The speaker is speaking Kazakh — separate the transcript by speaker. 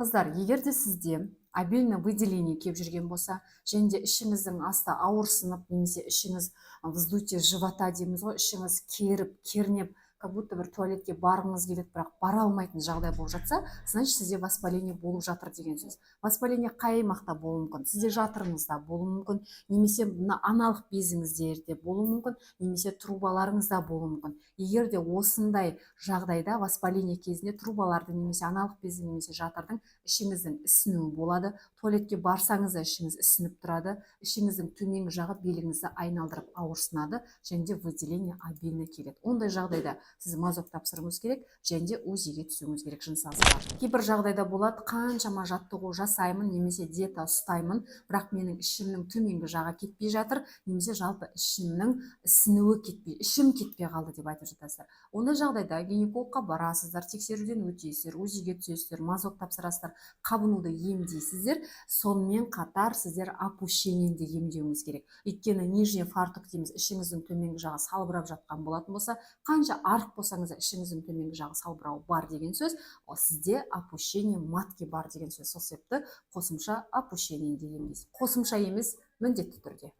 Speaker 1: Қыздар, егер де сізде обильно выделение келіп жүрген болса, және де ішіңіздің асты ауырсынып, немесе ішіңіз вздутие живота дейміз ғой, ішіңіз керіп, кернеп, как будто бір туалетке барғыңыз келеді, бірақ бара алмайтын жағдай болып жатса, значит сізде воспаление болып жатыр деген сөз. Воспаление қай аймақта болуы мүмкін? Сізде жатырыңызда болуы мүмкін, немесе мына аналық безіңізде болуы мүмкін, немесе трубаларыңызда болуы мүмкін. Егер де осындай жағдайда воспаление кезінде трубаларды, немесе аналық безді, немесе жатырдың ішіңіздің ісінуі болады. Туалетке барсаңыз да ішіңіз ісініп тұрады, ішіңіздің төменгі жағы беліңізді айналдырып ауырсынады, және де выделение обильно келеді. Ондай жағдайда сіз мазок тапсыруыңыз керек, және де УЗИге түсуіңіз керек жынысыңызға. Кейбір жағдайда болады, қаншама жаттығу жасаймын, немесе диета ұстаймын, бірақ менің ішімнің төменгі жағы кетпей жатыр, немесе жалпы ішімнің ісінуі кетпей, ішім кетпей қалды деп айтып жатасыздар. Ондай жағдайда гинекологқа барасыздар, тексеруден өтесіздер, УЗИге түсесіздер, мазок тапсырасыздар, қабынуды емдейсіздер. Сонымен қатар сіздер опущениені де емдеуіңіз керек. Өйткені нижний фартук дейміз, ішіңіздің төменгі жағы салбырап жатқан болатын болса, қанша арық болсаңыз да ішіңіздің төменгі жағы салбырау бар деген сөз, сізде опущение матки бар деген сөз. Сол себепті қосымша опущениені де емдейсіз. Қосымша емес, міндетті түрде.